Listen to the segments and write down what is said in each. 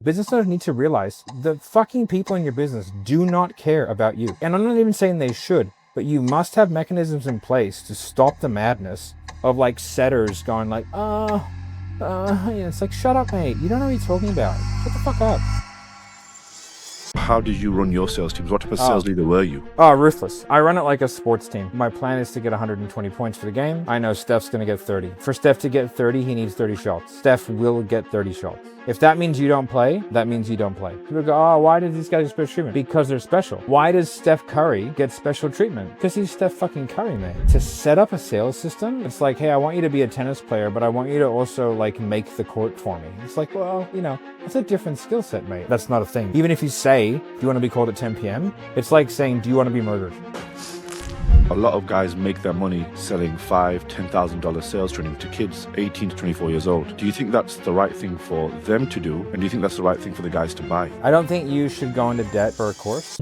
business owners need to realize the fucking people in your business do not care about you. And I'm not even saying they should, but you must have mechanisms in place to stop the madness of like setters going like, it's like, shut up, mate. You don't know what you're talking about. Shut the fuck up. How did you run your sales teams? What type of sales leader were you? Oh, ruthless. I run it like a sports team. My plan is to get 120 points for the game. I know Steph's going to get 30. For Steph to get 30, he needs 30 shots. Steph will get 30 shots. If that means you don't play, that means you don't play. People go, oh, why did these guys get special treatment? Because they're special. Why does Steph Curry get special treatment? Because he's Steph fucking Curry, man. To set up a sales system, it's like, hey, I want you to be a tennis player, but I want you to also like make the court for me. It's like, well, it's a different skill set, mate. That's not a thing. Even if you say, do you want to be called at 10 p.m.? It's like saying, do you want to be murdered? A lot of guys make their money selling $5,000, $10,000 sales training to kids 18 to 24 years old. Do you think that's the right thing for them to do? And do you think that's the right thing for the guys to buy? I don't think you should go into debt for a course.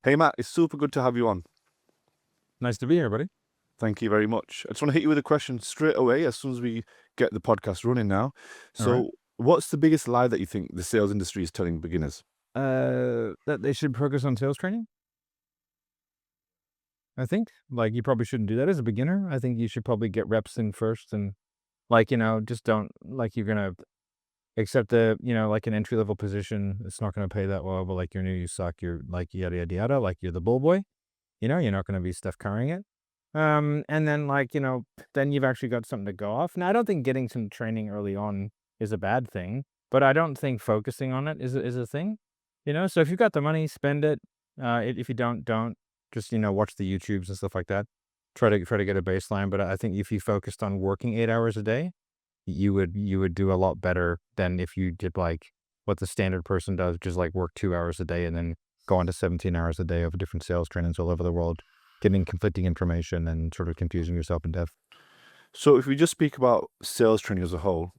Hey, Matt, it's super good to have you on. Nice to be here, buddy. Thank you very much. I just want to hit you with a question straight away as soon as we get the podcast running now. So what's the biggest lie that you think the sales industry is telling beginners? That they should focus on sales training. I think like you probably shouldn't do that as a beginner. I think you should probably get reps in first and like, just don't like you're going to accept like an entry level position. It's not going to pay that well, but like you're new, you suck. You're like yada, yada, yada. Like you're the bull boy, you're not going to be Steph Currying it. And then like, then you've actually got something to go off. Now, I don't think getting some training early on is a bad thing, but I don't think focusing on it is a thing. So if you've got the money, spend it. If you don't just, watch the YouTubes and stuff like that. Try to get a baseline. But I think if you focused on working 8 hours a day, you would do a lot better than if you did like what the standard person does, just like work 2 hours a day and then go on to 17 hours a day of different sales trainings all over the world, getting conflicting information and sort of confusing yourself in depth. So if we just speak about sales training as a whole,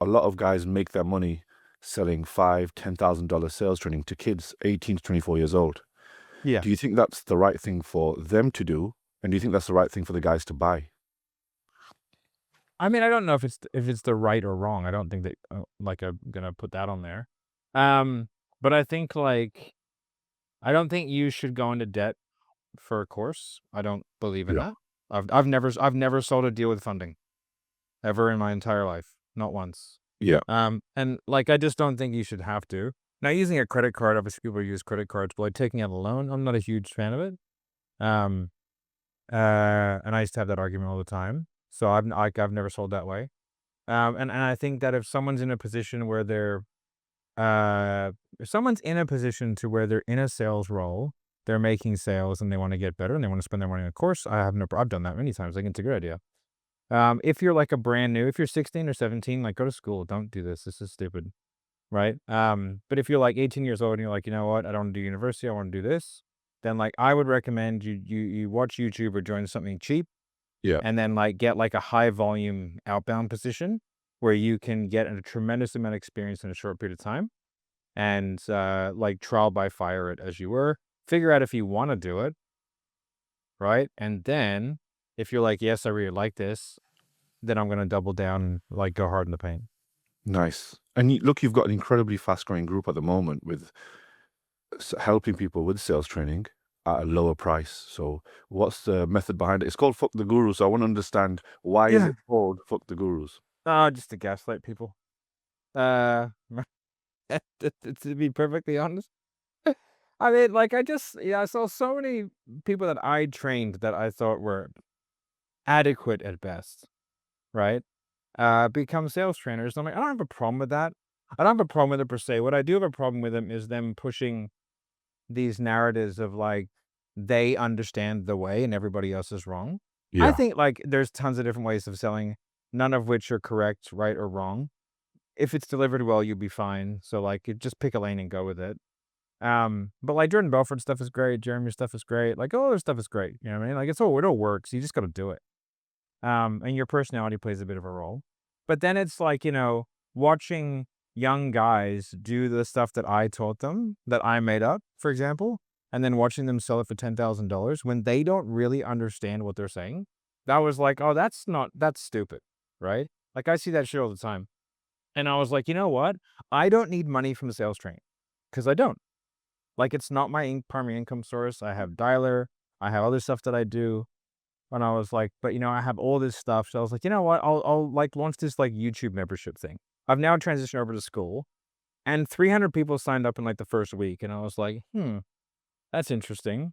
a lot of guys make their money selling $5,000, $10,000 sales training to kids 18 to 24 years old. Yeah. Do you think that's the right thing for them to do? And do you think that's the right thing for the guys to buy? I mean, I don't know if it's the right or wrong. I don't think that like I'm gonna put that on there. But I think like I don't think you should go into debt for a course. I don't believe in that. I've never sold a deal with funding ever in my entire life, not once. Yeah. And like I just don't think you should have to. Now, using a credit card, obviously people use credit cards, but like taking out a loan, I'm not a huge fan of it. And I used to have that argument all the time. So I've never sold that way. And I think that if someone's in a position where if someone's in a position to where they're in a sales role, they're making sales and they want to get better and they want to spend their money on a course, I've done that many times. I think it's a good idea. If you're like if you're 16 or 17, like go to school. Don't do this. This is stupid. Right. But if you're like 18 years old and you're like, you know what, I don't want to do university, I want to do this, then like I would recommend you watch YouTube or join something cheap. Yeah. And then like get like a high volume outbound position where you can get a tremendous amount of experience in a short period of time and like trial by fire it as you were. Figure out if you want to do it. Right. And then if you're like, yes, I really like this, then I'm going to double down and like go hard in the paint. Nice. And you've got an incredibly fast growing group at the moment with helping people with sales training at a lower price. So what's the method behind it? It's called Fuck the Gurus. So I want to understand why is it called Fuck the Gurus? Just to gaslight people. To be perfectly honest. I mean, like I saw so many people that I trained that I thought were adequate at best, right? Become sales trainers. I'm like, I don't have a problem with that. I don't have a problem with it per se. What I do have a problem with them is them pushing these narratives of like they understand the way and everybody else is wrong. I think like there's tons of different ways of selling, none of which are correct, right, or wrong. If it's delivered well, you'll be fine. So like you just pick a lane and go with it. But like Jordan Belfort stuff is great, Jeremy stuff is great, like all their stuff is great. You know what I mean? Like it all works. You just got to do it. And your personality plays a bit of a role. But then it's like, watching young guys do the stuff that I taught them, that I made up, for example, and then watching them sell it for $10,000 when they don't really understand what they're saying. That was like, oh, that's stupid, right? Like, I see that shit all the time. And I was like, "You know what? I don't need money from the sales training because I don't. Like, it's not my primary income source. I have Dialer. I have other stuff that I do." And I was like, "But, I have all this stuff." So I was like, "You know what? I'll, like, launch this, like, YouTube membership thing." I've now transitioned over to school, and 300 people signed up in, like, the first week, and I was like, "Hmm, that's interesting."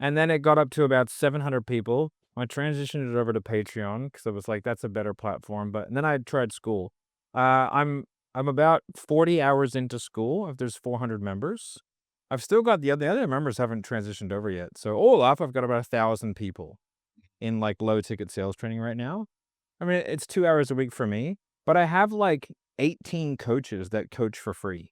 And then it got up to about 700 people. I transitioned it over to Patreon because I was like, "That's a better platform." But and then I tried school. I'm about 40 hours into school if there's 400 members. I've still got the other members haven't transitioned over yet. So all up, I've got about 1,000 people in, like, low ticket sales training right now. I mean, it's 2 hours a week for me, but I have, like, 18 coaches that coach for free.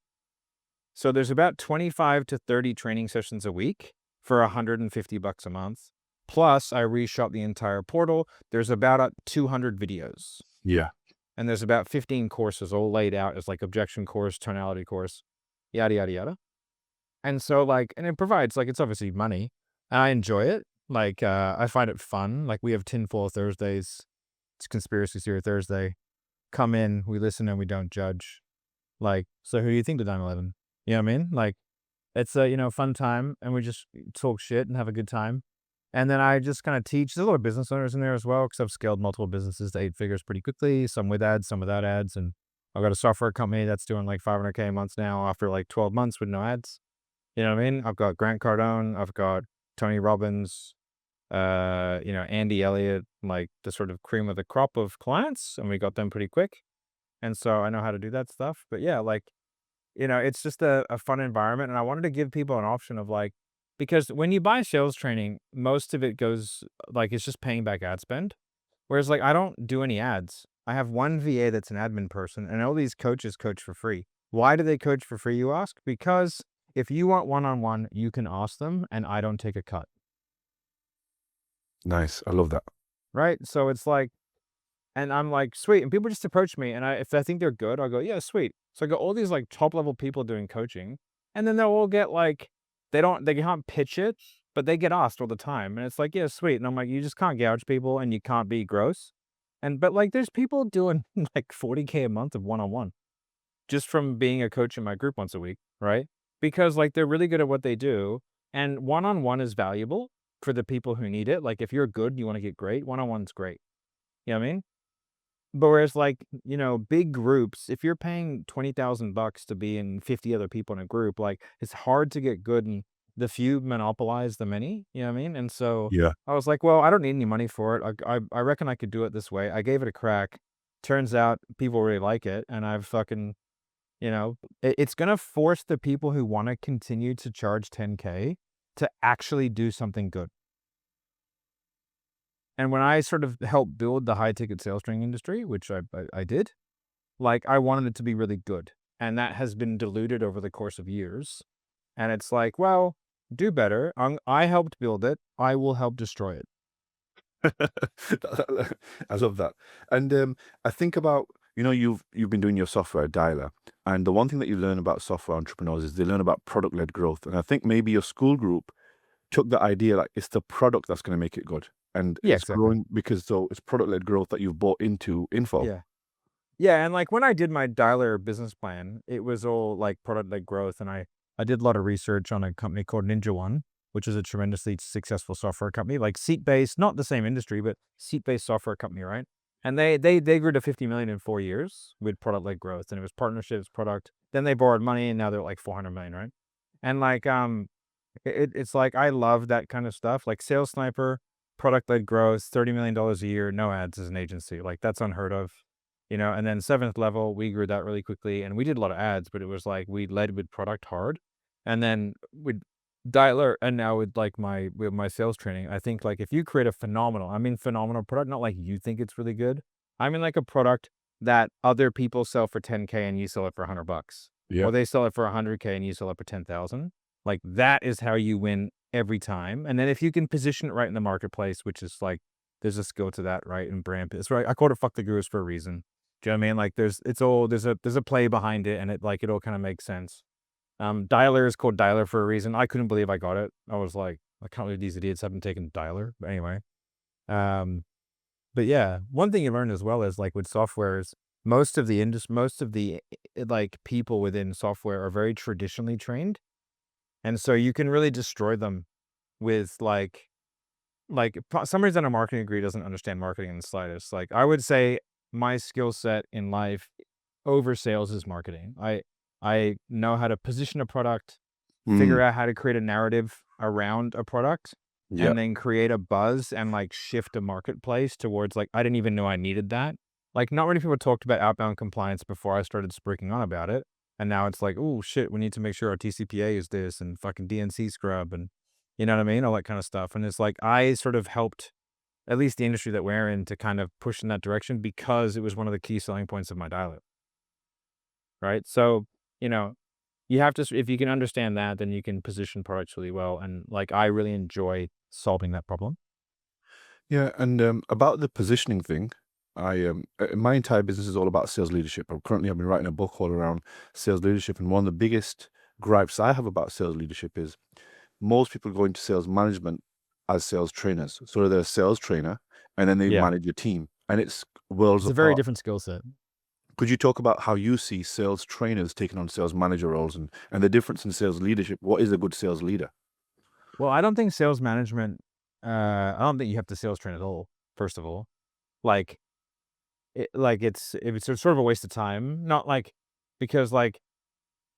So there's about 25 to 30 training sessions a week for $150 a month. Plus, I reshot the entire portal. There's about 200 videos, Yeah. and there's about 15 courses all laid out as, like, objection course, tonality course, yada, yada, yada. And so, like, and it provides, like, it's obviously money, and I enjoy it. Like, I find it fun. Like, we have tinfoil Thursdays. It's conspiracy theory Thursday. Come in, we listen, and we don't judge. Like, so who do you think did 9/11? You know what I mean? Like, it's a, fun time, and we just talk shit and have a good time. And then I just kinda teach. There's a lot of business owners in there as well because 'cause I've scaled multiple businesses to 8 figures pretty quickly, some with ads, some without ads, and I've got a software company that's doing, like, 500K a month now after, like, 12 months with no ads. You know what I mean? I've got Grant Cardone, I've got Tony Robbins, Andy Elliott, like, the sort of cream of the crop of clients, and we got them pretty quick, and so I know how to do that stuff. But yeah, like, it's just a fun environment, and I wanted to give people an option of, like, because when you buy sales training, most of it goes, like, it's just paying back ad spend, whereas, like, I don't do any ads. I have one VA that's an admin person, and all these coaches coach for free. Why do they coach for free, you ask? Because if you want one-on-one, you can ask them, and I don't take a cut, Nice. I love that. right? So it's like, and I'm like, "Sweet," and people just approach me, and if I think they're good, I'll go, "Yeah, sweet." So I got all these, like, top level people doing coaching, and then they'll all get, like, they can't pitch it, but they get asked all the time, and it's like, "Yeah, sweet," and I'm like, "You just can't gouge people, and you can't be gross." But, like, there's people doing, like, 40K a month of one-on-one just from being a coach in my group once a week, right? Because, like, they're really good at what they do, and one-on-one is valuable for the people who need it. Like, if you're good and you wanna get great, one-on-one's great. You know what I mean? But whereas, like, big groups, if you're paying 20,000 bucks to be in 50 other people in a group, like, it's hard to get good, and the few monopolize the many, you know what I mean? And so Yeah. I was like, "Well, I don't need any money for it. I reckon I could do it this way." I gave it a crack. Turns out people really like it, and I've fucking, it's gonna force the people who wanna continue to charge 10K to actually do something good. And when I sort of helped build the high ticket sales training industry, which I did, like, I wanted it to be really good, and that has been diluted over the course of years, and it's like, well, do better. I helped build it. I will help destroy it. I love that. And I think about, you've been doing your software dialer, and the one thing that you learn about software entrepreneurs is they learn about product-led growth. And I think maybe your school group took the idea like it's the product that's going to make it good, and Yeah, it's exactly. growing because so it's product-led growth that you've bought into info. Yeah. Yeah, and, like, when I did my dialer business plan, it was all, like, product-led growth, and I did a lot of research on a company called Ninja One, which is a tremendously successful software company, like, seat-based, not the same industry, but seat-based software company, right? And they grew to 50 million in 4 years with product-led growth, and it was partnerships, product. Then they borrowed money, and now they're, like, 400 million, right? And, like, it's like, I love that kind of stuff, like, Sales Sniper, product-led growth, $30 million a year, no ads as an agency, like, that's unheard of. And then 7th level, we grew that really quickly, and we did a lot of ads, but it was like we led with product hard, and then with Dialer, and now with, like, my sales training, I think, like, if you create a phenomenal product, not like you think it's really good. I mean, like, a product that other people sell for 10K and you sell it for $100, Yeah. or they sell it for 100K and you sell it for 10,000. Like, that is how you win every time. And then if you can position it right in the marketplace, which is like, there's a skill to that, right? And brand, it's right. I called it "Fuck the Gurus" for a reason. Do you know what I mean? Like, there's a play behind it, and it all kind of makes sense. Dialer is called Dialer for a reason. I couldn't believe I got it. I was like, I can't believe these idiots haven't taken Dialer. But anyway, um, But yeah, one thing you learn as well is like with softwares, most of the like people within software are very traditionally trained. And so you can really destroy them with somebody who's done a marketing degree doesn't understand marketing in the slightest. Like I would say my skill set in life over sales is marketing. I know how to position a product, Mm, figure out how to create a narrative around a product, yeah. and then create a buzz and like shift a marketplace towards like I didn't even know I needed that. Like not many people talked about outbound compliance before I started speaking on about it. And now it's like, oh shit, we need to make sure our TCPA is this and fucking DNC scrub and you know what I mean? All that kind of stuff. And it's like I sort of helped at least the industry that we're in to kind of push in that direction because it was one of the key selling points of my dial right? So, you know, you have to if you can understand that, then you can position products really well, and, like, I really enjoy solving that problem. Yeah, and about the positioning thing, my entire business is all about sales leadership. I've been writing a book all around sales leadership, and one of the biggest gripes I have about sales leadership is most people go into sales management as sales trainers. So they're a sales trainer, and then they Yeah. manage a team, and it's worlds It's a very apart. different skill set. Could you talk about how you see sales trainers taking on sales manager roles and the difference in sales leadership? What is a good sales leader? Well, I don't think sales management, I don't think you have to sales train at all, first of all. Like, it's sort of a waste of time, not like because, like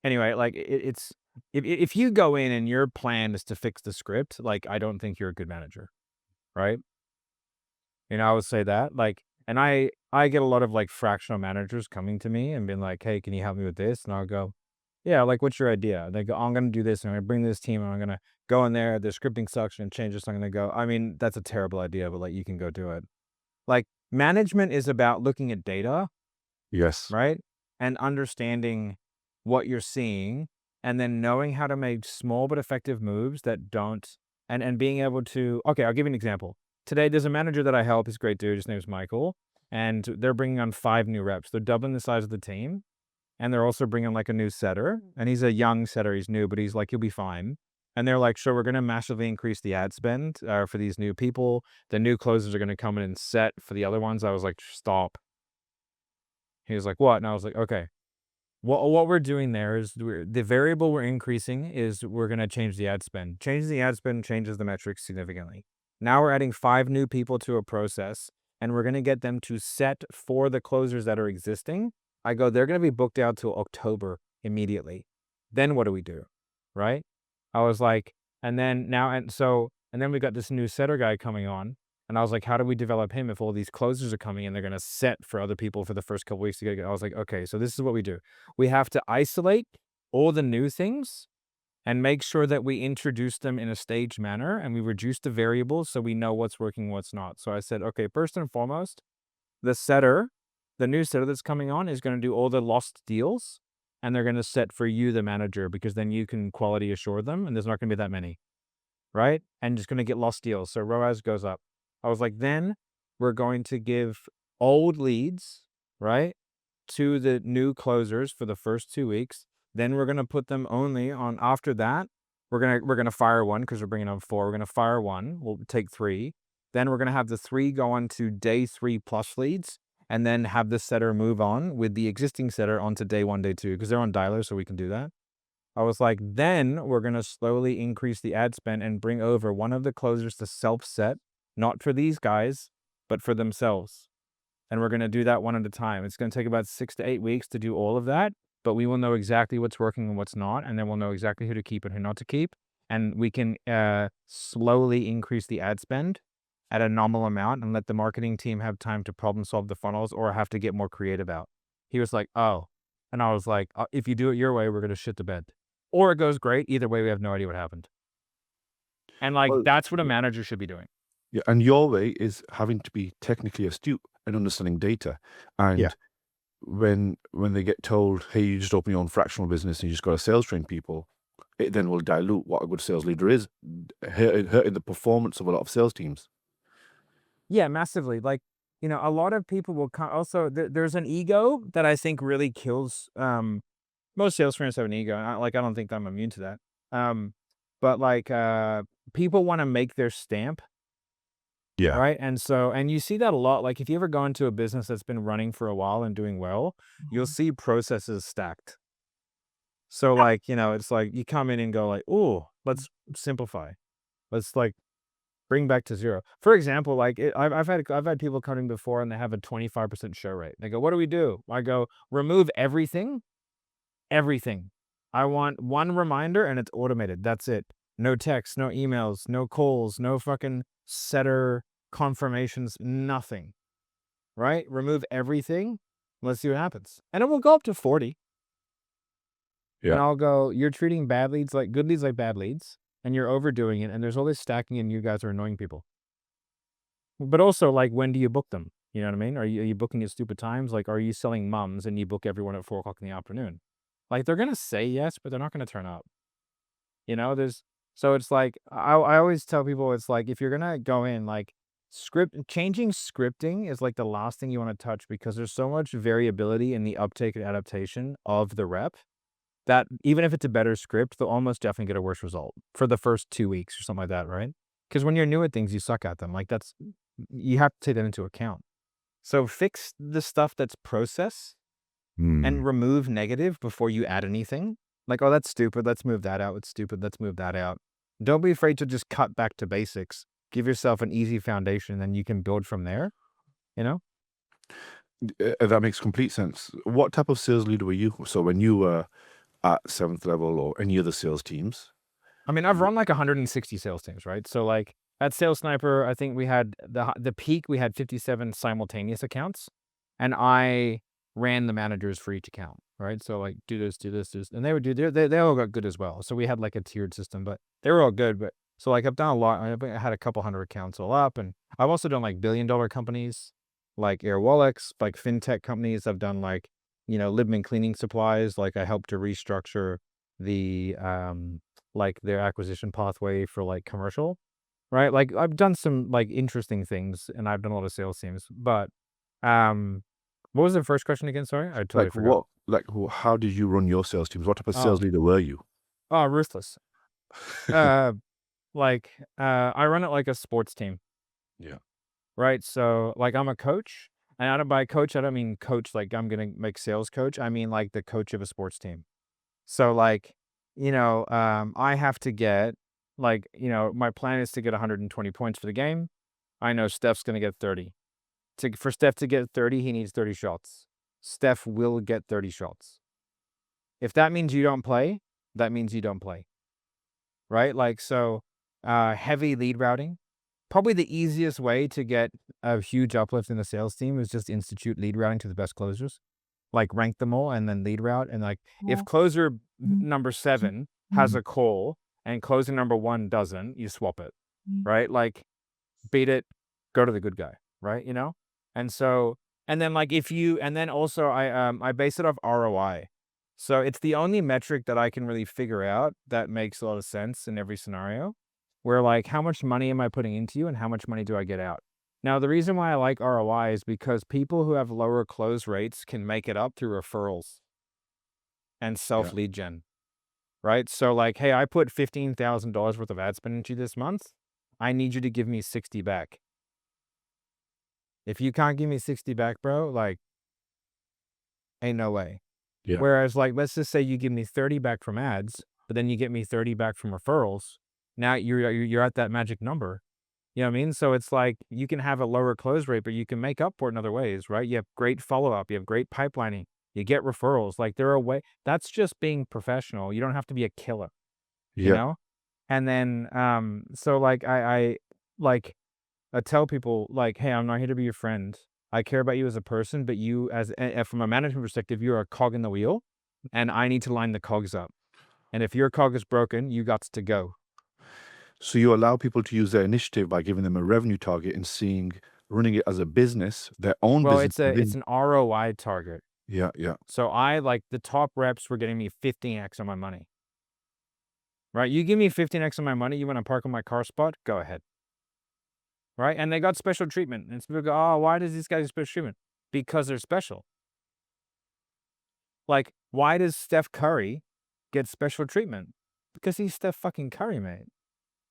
anyway, like, it's if you go in and your plan is to fix the script, like, I don't think you're a good manager, right? You know, I would say that, like and I get a lot of, like, fractional managers coming to me and being like, "Hey, can you help me with this?" And I'll go, "Yeah, like, what's your idea?" They go, "I'm gonna do this, and I'm gonna bring this team, and I'm gonna go in there, the scripting sucks, and change this." I'm gonna go, "I mean, that's a terrible idea, but, like, you can go do it." Like, management is about looking at data, Yes. right? And understanding what you're seeing, and then knowing how to make small but effective moves that don't and being able to okay, I'll give you an example. Today, there's a manager that I help. He's a great dude. His name's Michael, and they're bringing on 5 new reps. They're doubling the size of the team, and they're also bringing like a new setter, and he's a young setter. He's new, but he's like, "He'll be fine." And they're like, "Sure, we're gonna massively increase the ad spend, for these new people. The new closers are gonna come in and set for the other ones." I was like, "Stop." He was like, "What?" And I was like, "Okay." What we're doing there is the variable we're increasing is we're gonna change the ad spend. Changing the ad spend changes the metrics significantly. Now we're adding 5 new people to a process, and we're gonna get them to set for the closers that are existing. I go, "They're gonna be booked out till October immediately. Then what do we do?" Right? I was like and then we got this new setter guy coming on, and I was like, "How do we develop him if all these closers are coming in, they're gonna set for other people for the first couple weeks to get" I was like, "Okay, so this is what we do. We have to isolate all the new things and make sure that we introduce them in a staged manner and we reduce the variables so we know what's working, what's not." So I said, "Okay, first and foremost, the setter, the new setter that's coming on is gonna do all the lost deals, and they're gonna set for you, the manager, because then you can quality assure them, and there's not gonna be that many." Right? And just gonna get lost deals, so ROAS goes up. I was like, "Then we're going to give old leads, right, to the new closers for the first 2 weeks. Then we're gonna put them only on after that, we're gonna fire 1 because 'cause we're bringing on 4. We're gonna fire 1, we'll take 3. Then we're gonna have the 3 go on to day 3 plus leads, and then have the setter move on with the existing setter onto day 1, day 2 because 'cause they're on dialers, so we can do that." I was like, "Then we're gonna slowly increase the ad spend and bring over one of the closers to self-set, not for these guys, but for themselves. And we're gonna do that one at a time. It's gonna take about 6 to 8 weeks to do all of that, but we will know exactly what's working and what's not, and then we'll know exactly who to keep and who not to keep. And we can, slowly increase the ad spend at a nominal amount and let the marketing team have time to problem solve the funnels or have to get more creative out." He was like, "Oh." And I was like, If you do it your way, we're gonna shit the bed." Or it goes great. Either way, we have no idea what happened. And, like, Well, that's what a manager should be doing. yeah, and your way is having to be technically astute and understanding data. Yeah. And when they get told, "Hey, you just open your own fractional business and you just got to sales train people," it then will dilute what a good sales leader is, hurting the performance of a lot of sales teams. Yeah, massively. Like, a lot of people will also, there's an ego that I think really kills, most sales trainers have an ego, and I don't think I'm immune to that. But, like, people wanna make their stamp Yeah. right? And you see that a lot. Like if you ever go into a business that's been running for a while and doing well, you'll see processes stacked. So like, it's like you come in and go like, "Oh, let's simplify. Let's like bring back to zero." For example, like I've had people coming before and they have a 25% show rate. They go, "What do we do?" I go, "Remove everything, everything. I want one reminder and it's automated. That's it. No text, no emails, no calls, no fucking setter confirmations, nothing." Right? Remove everything. Let's see what happens. And it will go up to 40. And Yeah. I'll go, "You're treating bad leads like good leads like bad leads, and you're overdoing it, and there's all this stacking, and you guys are annoying people." But also, like, when do you book them? You know what I mean? Are you booking at stupid times? Like, are you selling mums and you book everyone at 4 o'clock in the afternoon? Like, they're gonna say yes, but they're not gonna turn up. There's so it's like I always tell people it's like if you're gonna go in, like changing scripting is like the last thing you want to touch because there's so much variability in the uptake and adaptation of the rep that even if it's a better script, they'll almost definitely get a worse result for the first 2 weeks or something like that, right? Because when you're new at things, you suck at them. Like you have to take that into account. So fix the stuff that's process Mm. and remove negative before you add anything. Like, "Oh, that's stupid. Let's move that out. It's stupid. Let's move that out." Don't be afraid to just cut back to basics. Give yourself an easy foundation, and you can build from there, you know? That makes complete sense. What type of sales leader were you? So when you were at seventh level or any other sales teams? I mean, I've w- run like 160 sales teams, right? So like at Sales Sniper, I think we had the peak, we had 57 simultaneous accounts, and I ran the managers for each account, right? So like do this, do this, do this, and they would do they all got good as well. So we had like a tiered system, but they were all good. But so like I've done a lot. I had a couple hundred accounts all up, and I've also done like $1 billion companies, like Air Wallets, like fintech companies. I've done like Libman cleaning supplies. Like I helped to restructure the like their acquisition pathway for like commercial, right? Like I've done some like interesting things and I've done a lot of sales teams, but um what was the first question again? Sorry, I totally forgot. How did you run your sales teams? What type of sales Oh, leader were you? ruthless. Uh like I run it like a sports team, Yeah. right? So like I'm a coach, and by coach I don't mean coach like I'm gonna make sales coach. I mean like the coach of a sports team. So like, I have to get my plan is to get 120 points for the game. I know Steph's gonna get 30. For Steph to get 30, he needs 30 shots. Steph will get 30 shots. If that means you don't play, that means you don't play. Right? Like so heavy lead routing. Probably the easiest way to get a huge uplift in the sales team is just institute lead routing to the best closers. Like rank them all and then lead route. And like if closer number 7 has a call and closer number 1 doesn't, you swap it, right? Like beat it, go to the good guy, right? And so and then like if you and then also I base it off ROI. So it's the only metric that I can really figure out that makes a lot of sense in every scenario. Where like how much money am I putting into you and how much money do I get out? Now, the reason why I like ROI is because people who have lower close rates can make it up through referrals and Yeah. self lead gen, right? So, like, hey, I put $15,000 worth of ad spend into you this month. I need you to give me 60 back. If you can't give me 60 back, bro, like, ain't no way. Yeah. Whereas, like, let's just say you give me 30 back from ads, but then you get me 30 back from referrals. Now you're at that magic number. You know what I mean? So it's like you can have a lower close rate, but you can make up for it in other ways, right? You have great follow up, you have great pipelining, you get referrals. Like there are way that's just being professional. You don't have to be a killer, you Yeah. know? And then so like like I tell people like, hey, I'm not here to be your friend. I care about you as a person, but you from a management perspective, you're a cog in the wheel, and I need to line the cogs up. And if your cog is broken, you got to go. So you allow people to use their initiative by giving them a revenue target and running it as a business, their own Well, business it's within. an ROI target. Yeah. Yeah. So I like the top reps were getting me 15x on my money. Right? You give me 15x on my money, you want to park on my car spot? Go ahead. Right? And they got special treatment. And people go, "Oh, why does these guys get special treatment?" Because they're special. Like, why does Steph Curry get special treatment? Because he's Steph fucking Curry, mate.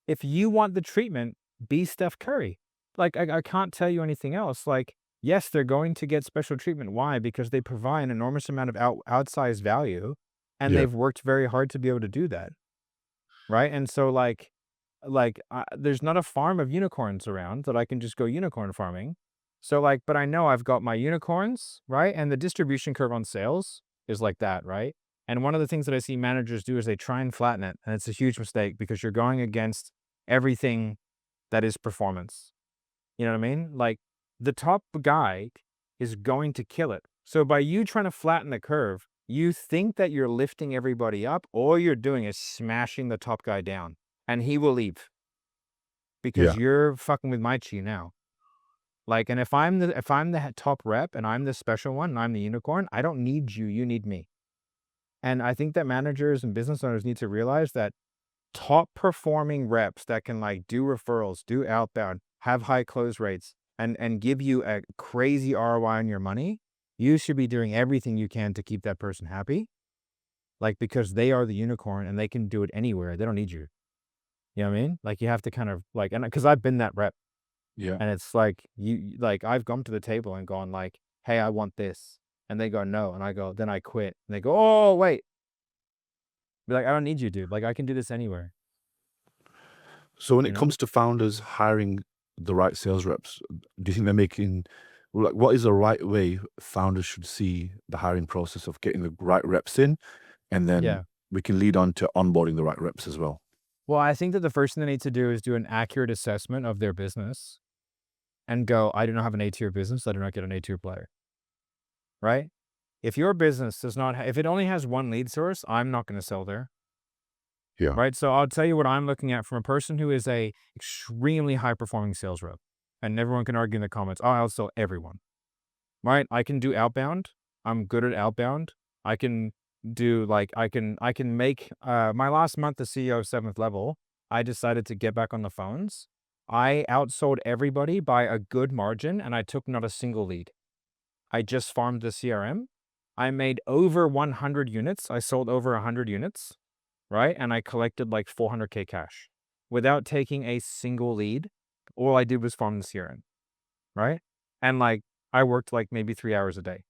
If you want the treatment, be Steph Curry. like, I can't tell you anything else. Like, yes, they're going to get special treatment. Why? Because they provide an enormous amount of outsized value, and Yeah. they've worked very hard to be able to do that, right? And so, there's not a farm of unicorns around that I can just go unicorn farming. So, like, but I know I've got my unicorns, right? And the distribution curve on sales is like that, right? And one of the things that I see managers do is they try and flatten it, and it's a huge mistake because you're going against everything that is performance. You know what I mean? Like, the top guy is going to kill it. So by you trying to flatten the curve, you think that you're lifting everybody up. All you're doing is smashing the top guy down, and he will leave Yeah. because you're fucking with my chi now. Like, and if I'm the top rep and I'm the special one and I'm the unicorn, I don't need you. You need me. And I think that managers and business owners need to realize that top performing reps that can like do referrals, do outbound, have high close rates, and give you a crazy ROI on your money, you should be doing everything you can to keep that person happy. Like, because they are the unicorn and they can do it anywhere. They don't need you. You know what I mean? Like, you have to kind of like, and because I've been that rep, Yeah. and it's like like I've gone to the table and gone like, hey, I want this. And they go, no. And I go, then I quit. And they go, oh, wait. Be like, I don't need you, dude. Like, I can do this anywhere, So when you it know? comes to founders hiring the right sales reps, do you think they're making like what is the right way founders should see the hiring process of getting the right reps in, and then Yeah. we can lead on to onboarding the right reps as well. Well, I think that the first thing they need to do is do an accurate assessment of their business and go, I do not have an A-tier business. I do not get an A-tier player, right? If your business does not, if it only has one lead source, I'm not going to sell there, Yeah. right? So I'll tell you what I'm looking at from a person who is a extremely high performing sales rep. And everyone can argue in the comments, oh, I'll sell everyone, right? I can do outbound. I'm good at outbound. I can do like, I can make, my last month, the CEO of seventh level, I decided to get back on the phones. I outsold everybody by a good margin and I took not a single lead. I just farmed the CRM. I made over 100 units. I sold over 100 units, right? And I collected like 400K cash without taking a single lead. All I did was farm the CRM, right? And like, I worked like maybe 3 hours a day.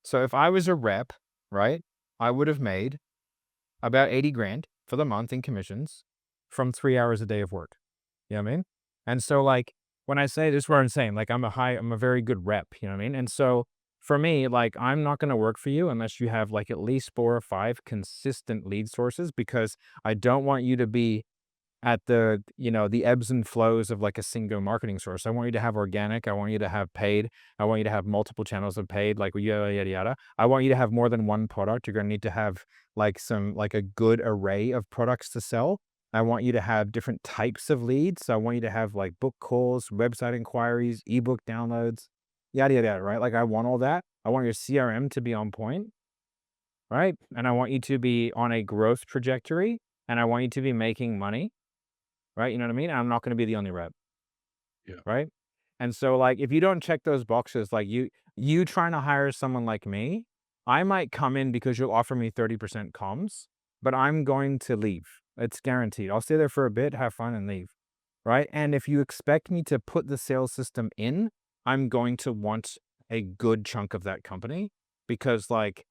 So if I was a rep, right, I would have made about 80 grand for the month in commissions from 3 hours a day of work. You know what I mean? And so like when I say this is what I'm saying, like I'm a very good rep, you know what I mean? And so for me, like I'm not gonna work for you unless you have like at least 4 or 5 consistent lead sources because I don't want you to be at the, the ebbs and flows of like a single marketing source. I want you to have organic. I want you to have paid. I want you to have multiple channels of paid, like yada, yada, yada. I want you to have more than one product. You're going to need to have like a good array of products to sell. I want you to have different types of leads. So I want you to have like book calls, website inquiries, ebook downloads, yada, yada, yada, right? Like I want all that. I want your CRM to be on point, right? And I want you to be on a growth trajectory and I want you to be making money, right? You know what I mean? I'm not going to be the only rep, Yeah. right? And so like if you don't check those boxes, like you trying to hire someone like me, I might come in because you'll offer me 30% comms, but I'm going to leave. It's guaranteed. I'll stay there for a bit, have fun and leave, right? And if you expect me to put the sales system in, I'm going to want a good chunk of that company because like,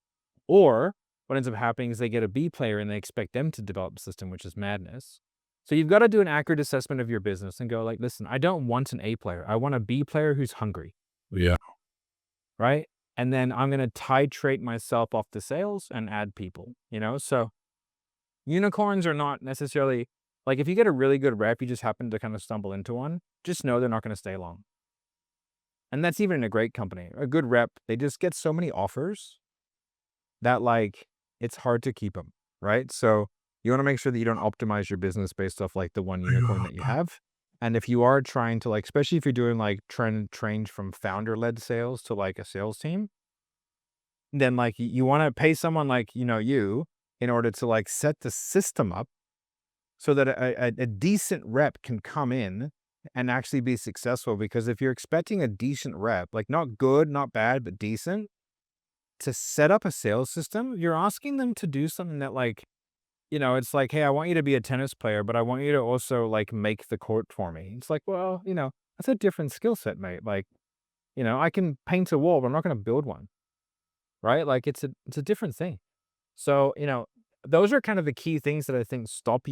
or what ends up happening is they get a B player and they expect them to develop the system, which is madness. So you've got to do an accurate assessment of your business and go like, listen, I don't want an A player. I want a B player who's hungry, Yeah. right? And then I'm going to titrate myself off the sales and add people, So unicorns are not necessarily like if you get a really good rep, you just happen to kind of stumble into one, just know they're not going to stay long. And that's even in a great company. A good rep, they just get so many offers that like it's hard to keep them, right? So you want to make sure that you don't optimize your business based off like the one unicorn that you have. And if you are trying to like, especially if you're doing like trying to change from founder led sales to like a sales team, then like you want to pay someone like, you in order to like set the system up so that a decent rep can come in and actually be successful. Because if you're expecting a decent rep, like not good, not bad, but decent, to set up a sales system, you're asking them to do something that like, it's like, hey, I want you to be a tennis player, but I want you to also like make the court for me. It's like, well, That's a different skill set, mate. Like, I can paint a wall, but I'm not gonna build one, right? Like, it's a different thing. So, those are kind of the key things that I think stop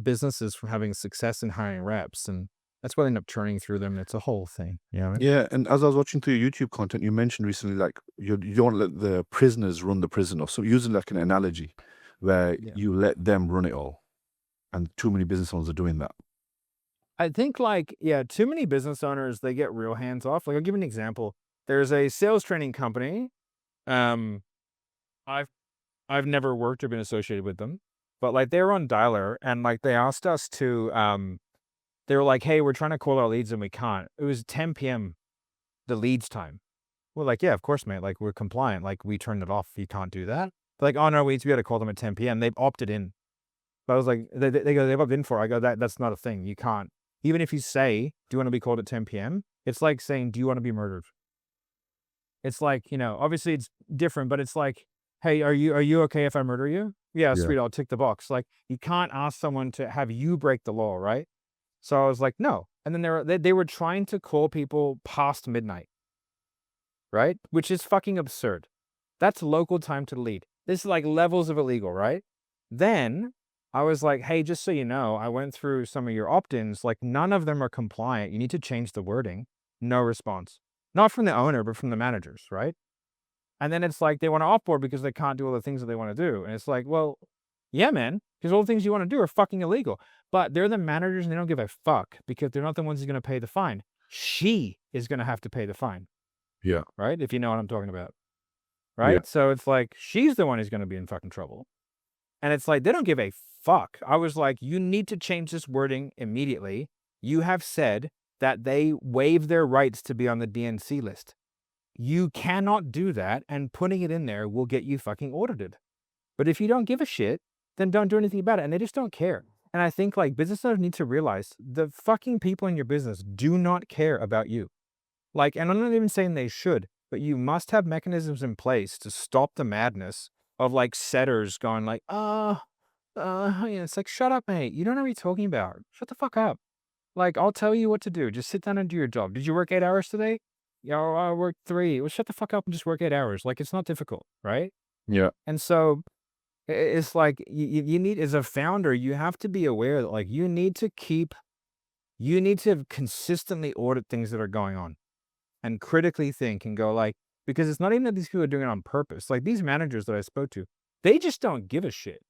businesses from having success in hiring reps, and that's why they end up churning through them. It's a whole thing. You know what I mean? Yeah, and as I was watching through your YouTube content, you mentioned recently, like, you don't let the prisoners run the prison, or so using like an analogy where Yeah. you let them run it all, and too many business owners are doing that. I think, like, yeah, too many business owners, they get real hands off. Like, I'll give you an example. There's a sales training company. Um, I've I've never worked or been associated with them, but like they were on Dialer and like they asked us to they were like, "Hey, we're trying to call our leads and we can't." It was 10 p.m. the leads time. We're like, "Yeah, of course, mate. Like we're compliant. Like we turned it off. You can't do that." They're like, "Oh no, we got to call them at 10 p.m." They've opted in. But I was like, they go, "They've opted in for it." I go, that's not a thing. You can't. Even if you say, "Do you want to be called at 10 p.m.?" It's like saying, "Do you want to be murdered?" It's like, obviously it's different, but it's like, "Hey, are you okay if I murder you?" "Yeah, Yeah. sweet, I'll tick the box." Like, you can't ask someone to have you break the law, right? So I was like, "No." And then they were trying to call people past midnight, right? Which is fucking absurd. That's local time to lead. This is like levels of illegal, right? Then I was like, "Hey, just so you know, I went through some of your opt-ins, like none of them are compliant. You need to change the wording." No response. Not from the owner, but from the managers, right? And then it's like they want to offboard because they can't do all the things that they want to do. And it's like, well, yeah, man, because all the things you want to do are fucking illegal. But they're the managers and they don't give a fuck because they're not the ones who's going to pay the fine. She is going to have to pay the fine, Yeah. right? If you know what I'm talking about, Yeah. right? So it's like she's the one who's going to be in fucking trouble. And it's like they don't give a fuck. I was like, you need to change this wording immediately. You have said that they waive their rights to be on the DNC list. You cannot do that, and putting it in there will get you fucking audited. But if you don't give a shit, then don't do anything about it, and they just don't care. And I think, like, business owners need to realize the fucking people in your business do not care about you. Like, and I'm not even saying they should, but you must have mechanisms in place to stop the madness of, like, setters going like, it's like, "Shut up, mate. You don't know what you're talking about. Shut the fuck up." Like, I'll tell you what to do. Just sit down and do your job. "Did you work 8 hours today?" "Yeah, I worked 3." "Well, shut the fuck up and just work 8 hours." Like, it's not difficult, right? Yeah. And so it's like you need, as a founder, you have to be aware that like you need to consistently audit things that are going on and critically think and go like, because it's not even that these people are doing it on purpose. Like these managers that I spoke to, they just don't give a shit.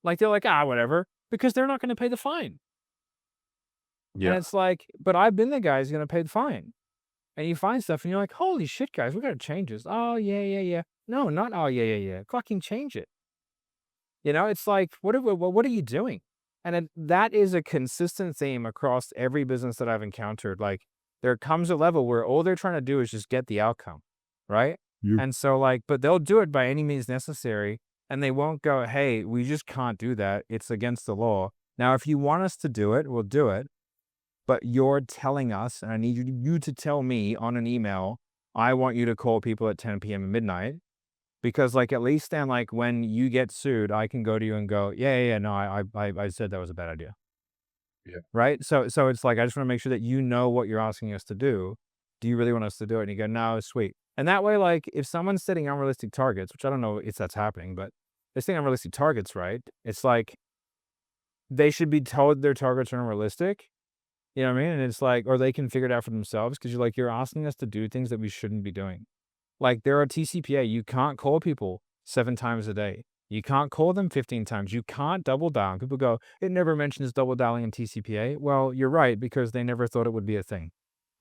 Like they're like, whatever, because they're not going to pay the fine. And Yeah. it's like, but I've been the guy who's going to pay the fine. And you find stuff and you're like, "Holy shit, guys, we got to change this." "Oh, yeah, yeah, yeah." No, not, "Oh, yeah, yeah, yeah." Fucking change it. It's like, what are you doing? And that is a consistent theme across every business that I've encountered. Like, there comes a level where all they're trying to do is just get the outcome, right? You. And so, like, but they'll do it by any means necessary, and they won't go, "Hey, we just can't do that. It's against the law." Now, if you want us to do it, we'll do it. But you're telling us, and I need you to tell me on an email, "I want you to call people at 10 p.m. and midnight." Because, like, at least then, like, when you get sued, I can go to you and go, "Yeah, yeah, yeah, no, I said that was a bad idea." Yeah. Right? So it's like, I just wanna make sure that you know what you're asking us to do. Do you really want us to do it? And you go, "No, sweet." And that way, like, if someone's setting unrealistic targets, which I don't know if that's happening, but they're setting unrealistic targets, right? It's like, they should be told their targets are unrealistic. You know what I mean? And it's like, or they can figure it out for themselves because you're asking us to do things that we shouldn't be doing. Like, there are TCPA. You can't call people 7 times a day. You can't call them 15 times. You can't double dial. People go, "It never mentions double dialing in TCPA." Well, you're right, because they never thought it would be a thing,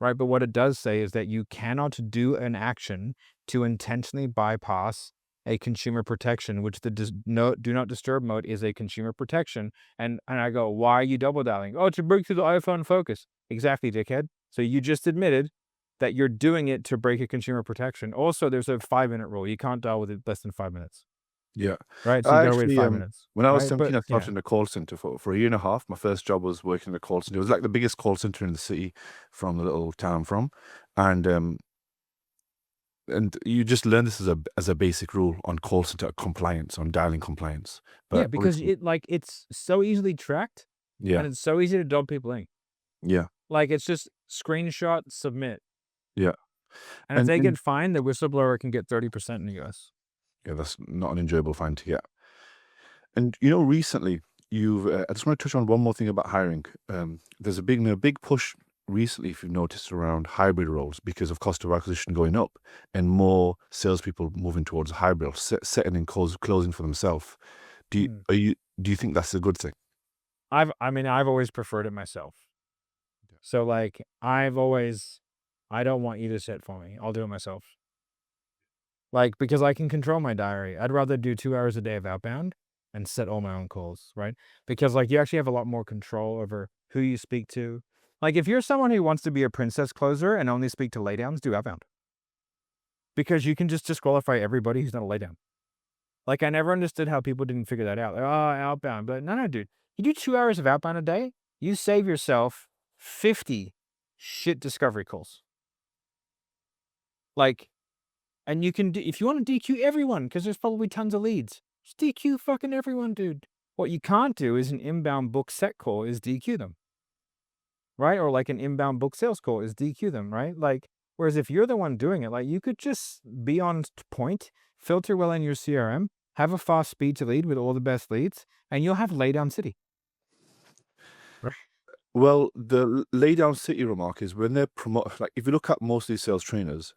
right? But what it does say is that you cannot do an action to intentionally bypass a consumer protection, which the do not disturb mode is a consumer protection. And I go, "Why are you double dialing?" "Oh, to break through the iPhone focus." Exactly, dickhead. So you just admitted that you're doing it to break a consumer protection. Also, there's a 5-minute rule. You can't dial with it less than 5 minutes, Yeah. right? So you I gotta wait actually, 5 minutes, when I was right? But 17, I started yeah. in a call center for a year and a half. My first job was working in a call center. It was like the biggest call center in the city from the little town I'm from. And you just learn this as a basic rule on call center compliance, on dialing compliance. Yeah, But because obviously, it's so easily tracked yeah, and it's so easy to dog people in. Yeah. Like, it's just screenshot, submit. Yeah. And if they And get fined, the whistleblower can get 30% in the US. yeah, that's not an enjoyable fine to get. And recently I just want to touch on one more thing about hiring. There's a big push recently, if you've noticed, around hybrid roles because of cost of acquisition going up and more salespeople moving towards hybrid, setting and closing for themselves. Mm. Do you think that's a good thing? I mean, I've always preferred it myself. So, like, I don't want you to sit for me. I'll do it myself. Like, because I can control my diary. I'd rather do 2 hours a day of outbound and set all my own calls, right? Because, like, you actually have a lot more control over who you speak to. Like, if you're someone who wants to be a princess closer and only speak to laydowns, do outbound. Because you can just disqualify everybody who's not a laydown. Like, I never understood how people didn't figure that out. Like, oh, outbound. But no, dude. You do 2 hours of outbound a day, you save yourself 50 shit discovery calls. Like, and you can if you wanna DQ everyone, because there's probably tons of leads, just DQ fucking everyone, dude. What you can't do is an inbound book set call is DQ them, right? Or like an inbound book sales call is DQ them, right? Like, whereas if you're the one doing it, like, you could just be on point, filter well in your CRM, have a fast speed to lead with all the best leads, and you'll have laydown city. Right. Well, the lay down city remark is when they're promote like if you look at most of these sales trainers,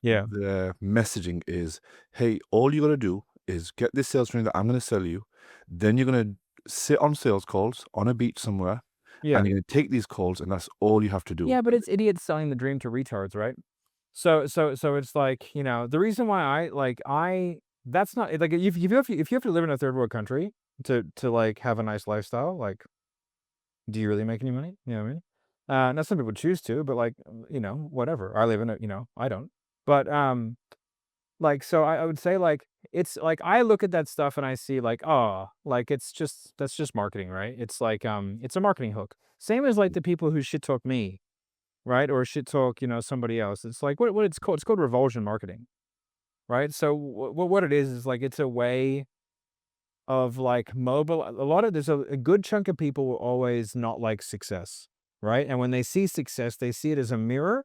Yeah. their messaging is, "Hey, all you gotta do is get this sales training that I'm gonna sell you, then you're gonna sit on sales calls on a beach somewhere, and Yeah. you're gonna take these calls, and that's all you have to do." Yeah, but it's idiots selling the dream to retards, right? So it's like, the reason why that's not like, if you have to live in a third world country to, like, have a nice lifestyle, like, do you really make any money? You know what I mean? Now some people choose to, but, like, whatever. I live in I don't. But, like, so I would say, like, it's like, I look at that stuff and I see, like, oh, like, that's just marketing, right? It's like, it's a marketing hook. Same as, like, the people who shit talk me, right? Or shit talk, somebody else. It's like, what it's called? It's called revulsion marketing, right? So what it is like, it's a way of, like, mobile a lot of there's a good chunk of people will always not like success, right? And when they see success, they see it as a mirror,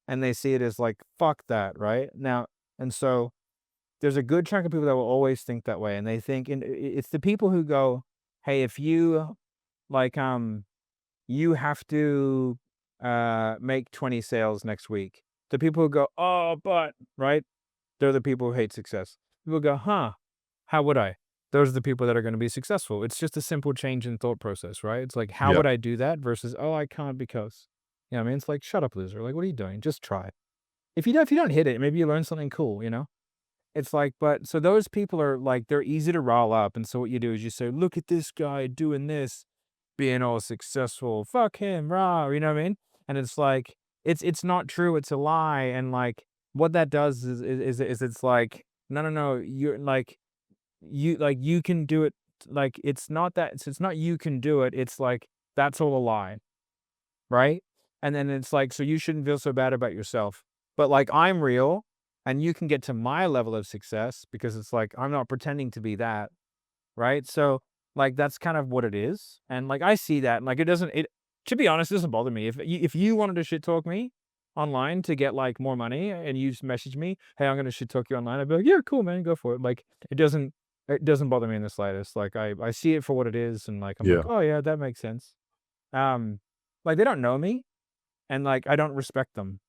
and they see it as like, "Fuck that," right? Now and so, there's a good chunk of people that will always think that way, and they think and it's the people who go, "Hey, if you, like, you have to, make 20 sales next week." The people who go, "Oh, but," right? They're the people who hate success. People go, "Huh, how would I?" Those are the people that are gonna be successful. It's just a simple change in thought process, right? It's like, "How Yeah, would I do that?" versus, "Oh, I can't because." You know what I mean? It's like, "Shut up, loser." Like, "What are you doing? Just try." If you don't hit it, maybe you learn something cool, you know? It's like but so those people are like, they're easy to rile up, and so what you do is you say, "Look at this guy doing this, being all successful. Fuck him, rah," you know what I mean? And it's like, it's not true, it's a lie, and, like, what that does is it's like, "No, no, no, you're like, you can do it." Like, it's not you can do it, it's like, that's all a lie, right? And then it's like, so you shouldn't feel so bad about yourself. But, like, I'm real, and you can get to my level of success because it's like, I'm not pretending to be that, right? So, like, that's kind of what it is, and, like, I see that, and, like, it to be honest, it doesn't bother me. If you wanted to shit talk me online to get, like, more money and you just message me, "Hey, I'm gonna shit talk you online," I'd be like, "Yeah, cool, man, go for it." Like, it doesn't bother me in the slightest. Like, I see it for what it is, and, like, I'm like, yeah, "Oh, yeah, that makes sense." Um, like, they don't know me, and, like, I don't respect them.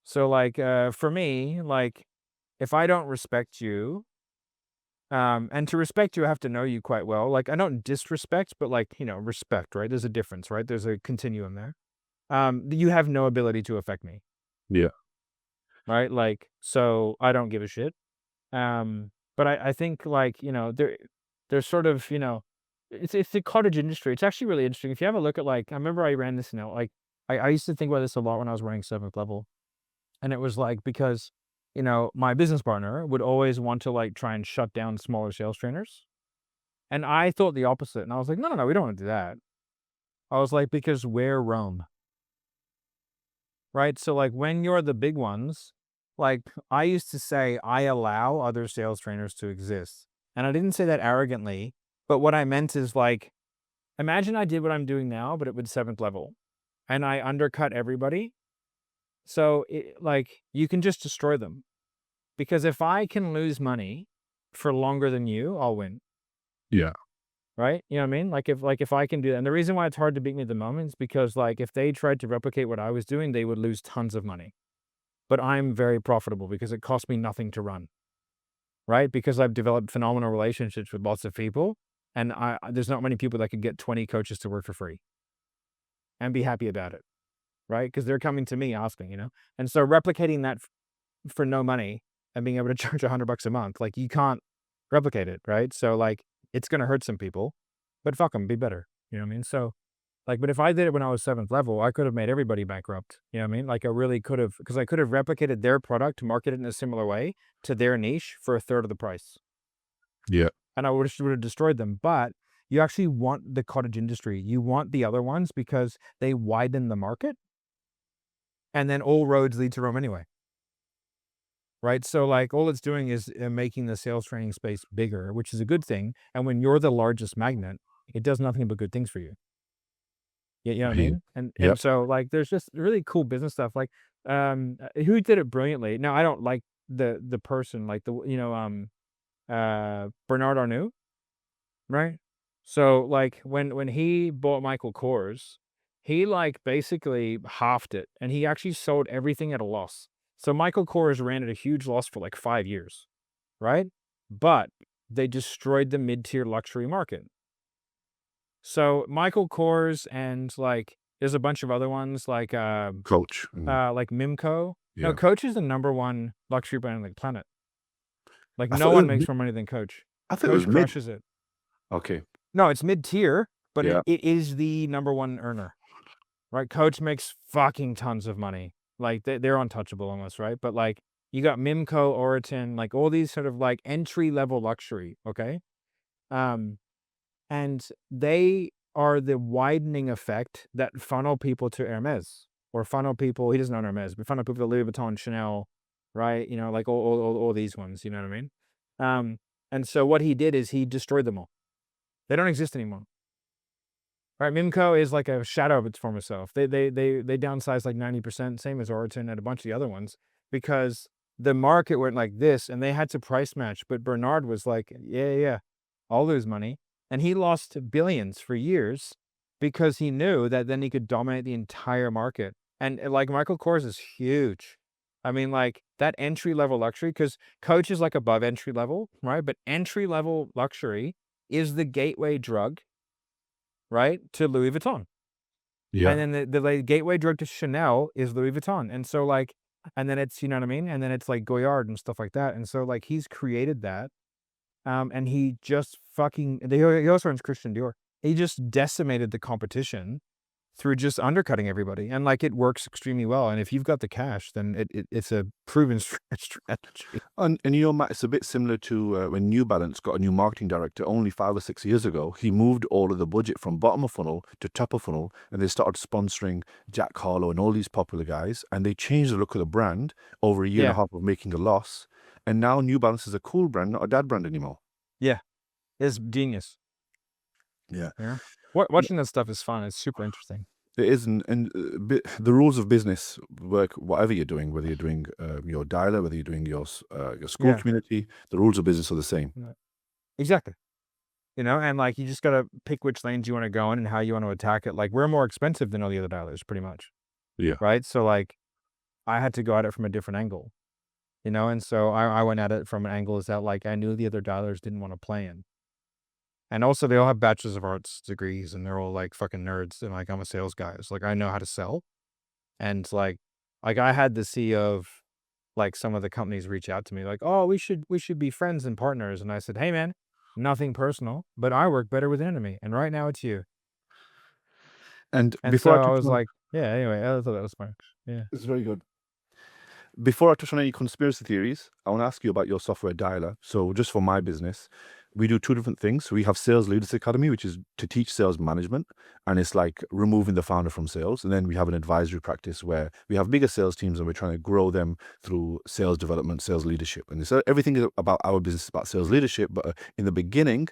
So, like, for me, like, if I don't respect you, and to respect you, I have to know you quite well. Like, I don't disrespect, but, like, respect, right? There's a difference, right? There's a continuum there. You have no ability to affect me, yeah, right? Like, so I don't give a shit. But I think, like, there's sort of, it's the cottage industry. It's actually really interesting. If you have a look at, like, I remember I ran this like, I used to think about this a lot when I was running seventh level. And it was like, because, my business partner would always want to, like, try and shut down smaller sales trainers. And I thought the opposite. And I was like, no, no, no, we don't want to do that. I was like, because we're Rome, right? So, like, when you're the big ones, like, I used to say, I allow other sales trainers to exist. And I didn't say that arrogantly, but what I meant is, like, imagine I did what I'm doing now, but it was seventh level. and I undercut everybody. So like you can just destroy them, because if I can lose money for longer than you, I'll win. Yeah. Right? You know what I mean? Like if I can do that. And the reason why it's hard to beat me at the moment is because like if they tried to replicate what I was doing, they would lose tons of money. But I'm very profitable because it costs me nothing to run. Right? Because I've developed phenomenal relationships with lots of people, and there's not many people that could get 20 coaches to work for free and be happy about it. Right? Because they're coming to me asking, And so replicating that for no money and being able to charge $100 a month, like you can't replicate it, right? So like it's gonna hurt some people, but fuck them, be better. You know what I mean? So like, but if I did it when I was 7th level, I could have made everybody bankrupt. You know what I mean? Like I really could have, because I could have replicated their product, marketed in a similar way to their niche for a third of the price, Yeah. and I would have destroyed them. But you actually want the cottage industry. You want the other ones because they widen the market, and then all roads lead to Rome anyway. Right? So like all it's doing is making the sales training space bigger, which is a good thing. And when you're the largest magnet, it does nothing but good things for you. You know I what I hear you. mean? And Yep. so like there's just really cool business stuff. Like who did it brilliantly. Now I don't like the person, like Bernard Arnault, right? So like when he bought Michael Kors, he like basically halved it, and he actually sold everything at a loss. So Michael Kors ran at a huge loss for like 5 years, right? But they destroyed the mid-tier luxury market. So Michael Kors and like there's a bunch of other ones Coach. like Mimco. No, Yeah. Coach is the number one luxury brand on the planet. Like I no thought it one was makes more money than Coach. I thought it was Coach mid. crushes it. Okay. No, it's mid-tier, but Yeah. it is the number one earner. Right? Coach makes fucking tons of money. Like they're untouchable almost, right? But like you got Mimco, Oriton, like all these sort of like entry level luxury, okay? Um, and they are the widening effect that funnel people to Hermes, or funnel people. He doesn't own Hermes, but funnel people to Louis Vuitton, Chanel, right? Like all these ones. You know what I mean? And so what he did is he destroyed them all. They don't exist anymore. Right, Mimco is like a shadow of its former self. They downsized like 90%, same as Oriton and a bunch of the other ones, because the market went like this and they had to price match. But Bernard was like, yeah, I'll lose money. And he lost billions for years because he knew that then he could dominate the entire market. And like Michael Kors is huge. I mean, like that entry level luxury, because Coach is like above entry level, right? But entry level luxury is the gateway drug, right, to Louis Vuitton. Yeah. And then the like, gateway drug to Chanel is Louis Vuitton. And so like, and then it's, you know what I mean? And then it's like Goyard and stuff like that. And so like he's created that. And he just fucking, he also runs Christian Dior. He just decimated the competition through just undercutting everybody. And like it works extremely well. And if you've got the cash, then it's a proven strategy. And Matt, it's a bit similar to when New Balance got a new marketing director only 5 or 6 years ago. He moved all of the budget from bottom of funnel to top of funnel, and they started sponsoring Jack Harlow and all these popular guys, and they changed the look of the brand over a year and a Yeah. half of making a loss. And now New Balance is a cool brand, not a dad brand anymore. Yeah. It's genius. Yeah. Yeah. Watching that stuff is fun. It's super interesting. It isn't, and the rules of business work whatever you're doing, whether you're doing your dialer, whether you're doing your school Yeah. community, the rules of business are the same. Exactly. And like you just gotta pick which lanes you want to go in and how you want to attack it. Like we're more expensive than all the other dialers, pretty much. Yeah. Right. So like I had to go at it from a different angle, and so I went at it from an angle is that like I knew the other dialers didn't want to play in. And also they all have bachelor's of arts degrees and they're all like fucking nerds. And like I'm a sales guy. It's like I know how to sell. And like I had the CEO of like some of the companies reach out to me like, oh, we should be friends and partners. And I said, hey man, nothing personal, but I work better with an enemy. And right now it's you. And And so before I I touch was on, like, yeah, anyway, I thought that was smart. Yeah. it's very good. Before I touch on any conspiracy theories, I want to ask you about your software dialer. So just for my business, we do 2 different things. We have Sales Leaders Academy, which is to teach sales management, and it's like removing the founder from sales. And then we have an advisory practice where we have bigger sales teams and we're trying to grow them through sales development, sales leadership. And so everything about our business is about sales leadership. But in the beginning,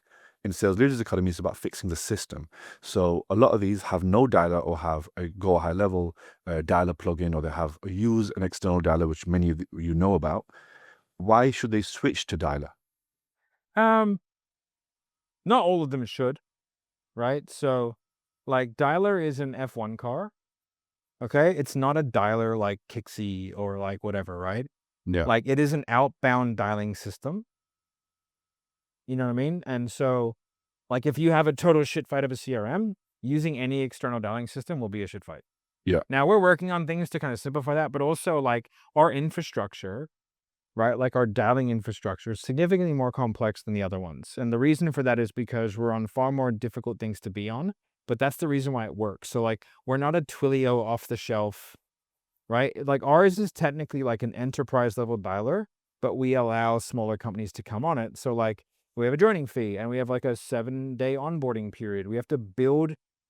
in Sales Leaders Academy is about fixing the system. So a lot of these have no dialer or have a Go High Level dialer plugin, or they have use an external dialer, which many of you know about. Why should they switch to dialer? Not all of them should, right? So, like, dialer is an F1 car. Okay, it's not a dialer like Kixie or like whatever, right? Yeah. Like, it is an outbound dialing system. You know what I mean? And so, like, if you have a total shit fight of a CRM, using any external dialing system will be a shit fight. Yeah. Now, we're working on things to kind of simplify that, but also, like, our infrastructure, right? Like, our dialing infrastructure is significantly more complex than the other ones. And the reason for that is because we're on far more difficult things to be on, but that's the reason why it works. So, like, we're not a Twilio off the shelf, right? Like, ours is technically like an enterprise level dialer, but we allow smaller companies to come on it. So, like, we have a joining fee and we have like a 7-day onboarding period. We have to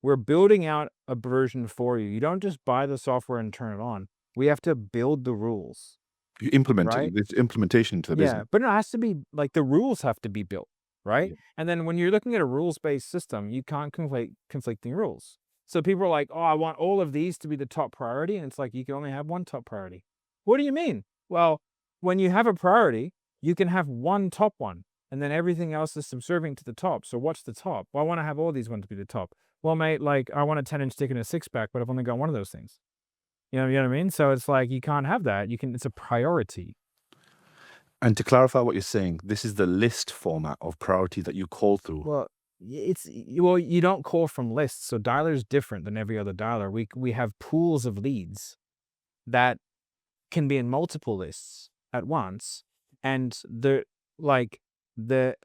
we're building out a version for you. You don't just buy the software and turn it on. We have to build the rules, You implement it. right? It's implementation into the Yeah, business. but it has to be like the rules have to be built, right? Yeah. And then when you're looking at a rules-based system, you can't conflicting rules. So people are like, "Oh, I want all of these to be the top priority," and it's like you can only have one top priority. What do you mean? Well, when you have a priority, you can have one top one, and then everything else is subservient to the top. So what's the top? Well, I want to have all these ones to be the top. Well, mate, like I want a 10-inch stick and a six-pack, but I've only got one of those things. You know what I mean? So it's like you can't have that. It's a priority. And to clarify what you're saying, this is the list format of priority that you call through. Well, well, you don't call from lists. So dialer is different than every other dialer. We have pools of leads that can be in multiple lists at once, and like the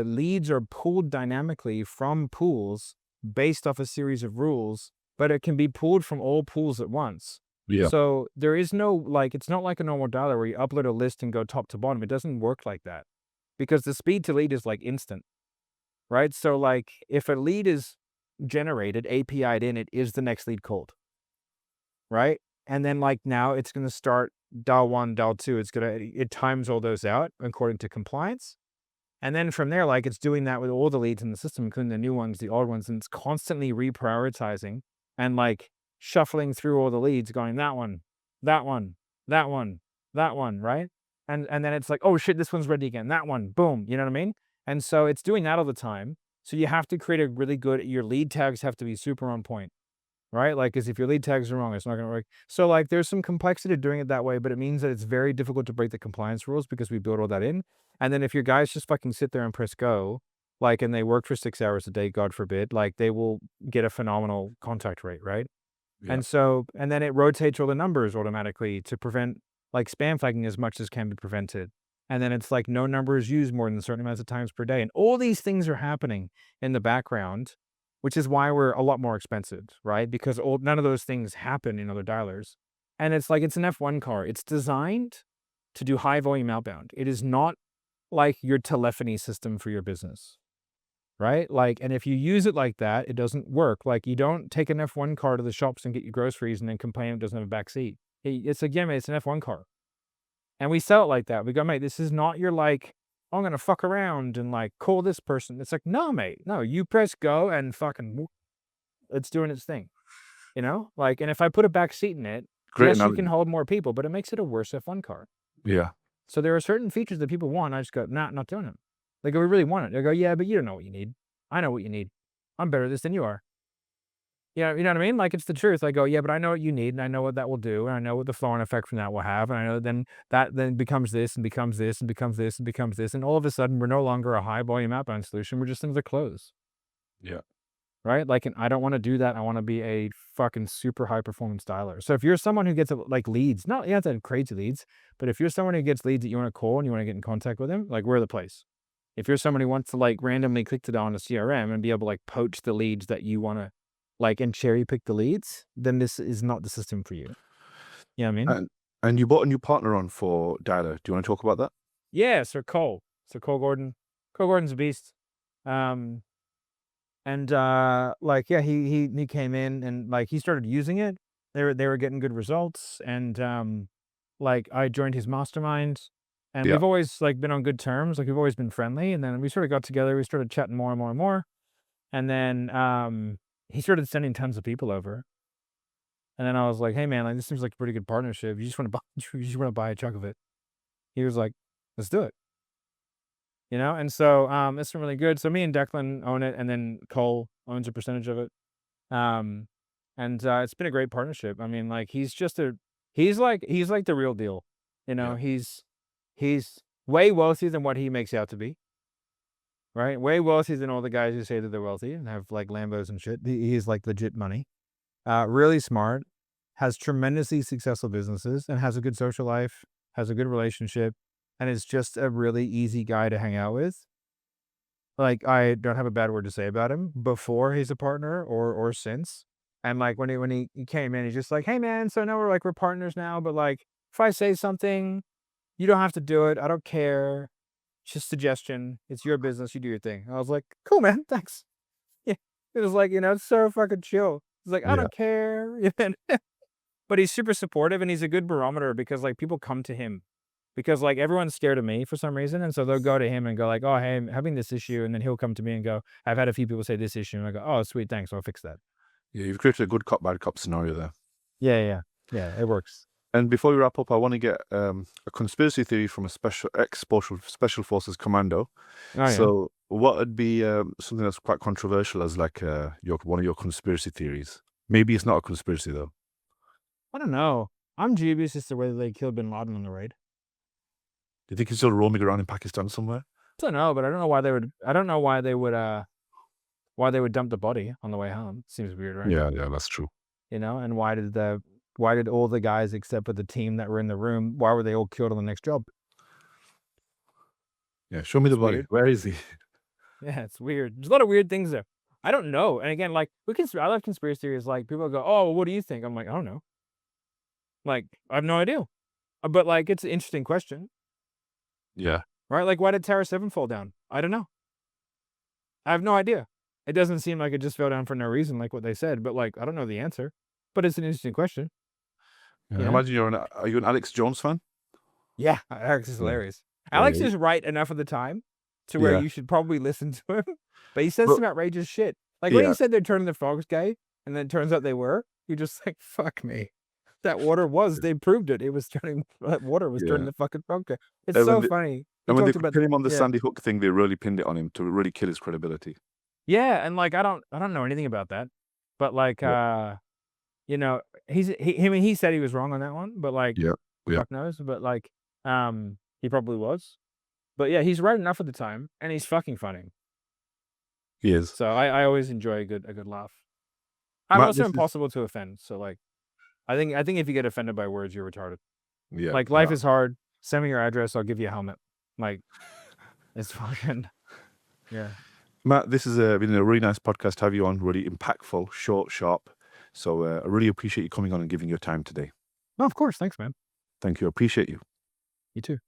leads are pulled dynamically from pools based off a series of rules, but it can be pulled from all pools at once. Yeah. So there is no, like, it's not like a normal dialer where you upload a list and go top to bottom. It doesn't work like that because the speed to lead is like instant, right? So like if a lead is generated, API'd in, it is the next lead called, right? And then like now it's going to start dial 1, dial 2. It times all those out according to compliance. And then from there, like it's doing that with all the leads in the system, including the new ones, the old ones, and it's constantly reprioritizing and like shuffling through all the leads, going that one, that one, that one, that one, right? And then it's like, oh shit, this one's ready again. That one, boom. You know what I mean? And so it's doing that all the time. So you have to create a really good. Your lead tags have to be super on point, right? Like, because if your lead tags are wrong, it's not going to work. So like, there's some complexity to doing it that way, but it means that it's very difficult to break the compliance rules because we build all that in. And then if your guys just fucking sit there and press go, like, and they work for 6 hours a day, God forbid, like they will get a phenomenal contact rate, right? Yeah. And so, and then it rotates all the numbers automatically to prevent like spam flagging as much as can be prevented. And then it's like no number is used more than certain amounts of times per day. And all these things are happening in the background, which is why we're a lot more expensive, right? Because none of those things happen in other dialers. And it's like, it's an F1 car. It's designed to do high volume outbound. It is not like your telephony system for your business, right? Like, and if you use it like that, it doesn't work. Like, you don't take an F1 car to the shops and get your groceries and then complain it doesn't have a back seat. It's again, mate, it's an F1 car. And we sell it like that. We go, mate, this is not your like, I'm going to fuck around and like call this person. It's like, no, mate, no, you press go and fucking it's doing its thing, you know? Like, and if I put a back seat in it, Great yes, you analogy. can hold more people, but it makes it a worse F1 car. Yeah. So there are certain features that people want. I just go, nah, not doing them. They go, we really want it. They go, yeah, but you don't know what you need. I know what you need. I'm better at this than you are. Yeah, you know what I mean? Like, it's the truth. I go, yeah, but I know what you need, and I know what that will do, and I know what the flow-on effect from that will have, and I know then that then becomes this, and becomes this, and becomes this, and becomes this, and all of a sudden, we're no longer a high-volume outbound solution. We're just another close. Yeah. Right? Like, and I don't want to do that. I want to be a fucking super high-performance dialer. So if you're someone who gets like leads, not you have to have crazy leads, but if you're someone who gets leads that you want to call and you want to get in contact with them, like we're the place. If you're someone who wants to like randomly click to on a CRM and be able to like poach the leads that you want to like and cherry pick the leads, then this is not the system for you. You know what I mean? And you bought a new partner on for dialer. Do you want to talk about that? Yeah, Sir Cole. Sir Cole Gordon. Cole Gordon's a beast. And like, yeah, he came in and like he started using it. They were getting good results. And like I joined his mastermind And Yeah. we've always, like, been on good terms, like, we've always been friendly, and then we sort of got together, we started chatting more and more and more, and then, he started sending tons of people over, and then I was like, "Hey, man, like, this seems like a pretty good partnership. You just wanna buy you just wanna buy a chunk of it?" He was like, "Let's do it." You know? And so, it's been really good. So me and Declan own it, and then Cole owns a percentage of it. Um, and, it's been a great partnership. I mean, like, he's like the real deal. You know, Yeah. he's way wealthier than what he makes out to be, right? Way wealthier than all the guys who say that they're wealthy and have, like, Lambos and shit. He's, like, legit money. Really smart, has tremendously successful businesses, and has a good social life, has a good relationship, and is just a really easy guy to hang out with. Like, I don't have a bad word to say about him before he's a partner or since. And, like, when he came in, he's just like, "Hey, man, so now we're partners now, but, like, if I say something, you don't have to do it. I don't care. It's just suggestion. It's your business. You do your thing." I was like, "Cool, man. Thanks." Yeah. It was like, it's so fucking chill. He's like, "I Yeah. don't care." But he's super supportive, and he's a good barometer because, like, people come to him because, like, everyone's scared of me for some reason, and so they'll go to him and go like, "Oh, hey, I'm having this issue," and then he'll come to me and go, "I've had a few people say this issue," and I go, "Oh, sweet, thanks, I'll fix that." Yeah, you've created a good cop, bad cop scenario there. Yeah, yeah, yeah, it works. And before we wrap up, I want to get a conspiracy theory from a special forces commando. Oh, yeah. So, what would be something that's quite controversial as like one of your conspiracy theories? Maybe it's not a conspiracy though. I don't know. I'm dubious as to whether they killed Bin Laden on the raid. Do you think he's still roaming around in Pakistan somewhere? I don't know, but I don't know why they would dump the body on the way home. Seems weird, right? Yeah, yeah, that's true. And why did all the guys except for the team that were in the room, why were they all killed on the next job? Yeah, show me the It's body. weird. Where is he? Yeah, it's weird. There's a lot of weird things there. I don't know. And again, like I love conspiracy theories. Like people go, "Oh, well, what do you think?" I'm like, "I don't know." Like, I have no idea. But like, it's an interesting question, Yeah, right? Like, why did Tower 7 fall down? I don't know. I have no idea. It doesn't seem like it just fell down for no reason, like what they said. But like, I don't know the answer. But it's an interesting question. yeah. You I know? imagine are you an Alex Jones fan? Yeah, Alex is Yeah, hilarious. yeah, Alex yeah, is right enough of the time to where yeah. you should probably listen to him, but he says But some outrageous shit. Like when he yeah, said they're turning the frogs gay, and then it turns out they were, you're just like, "Fuck me." That water was, they proved it. It was turning that water was turning yeah. the fucking frog gay. It's And when so they, funny. He and when they talked could about pin him on the yeah. Sandy Hook thing, they really pinned it on him to really kill his credibility. Yeah, and like I don't know anything about that. But like Yeah, you know, I mean he said he was wrong on that one, but like yeah, yeah. fuck knows, but like he probably was. But yeah, he's right enough at the time, and he's fucking funny. He is. So I always enjoy a good laugh. I'm Matt, also this is impossible to offend. So like I think if you get offended by words, you're retarded. yeah. Like life is hard. Send me your address. I'll give you a helmet. Like it's fucking yeah. Matt, this has been a really nice podcast to have you on. Really impactful, short, sharp. So I really appreciate you coming on and giving your time today. No, of course. Thanks, man. Thank you. I appreciate you. You too.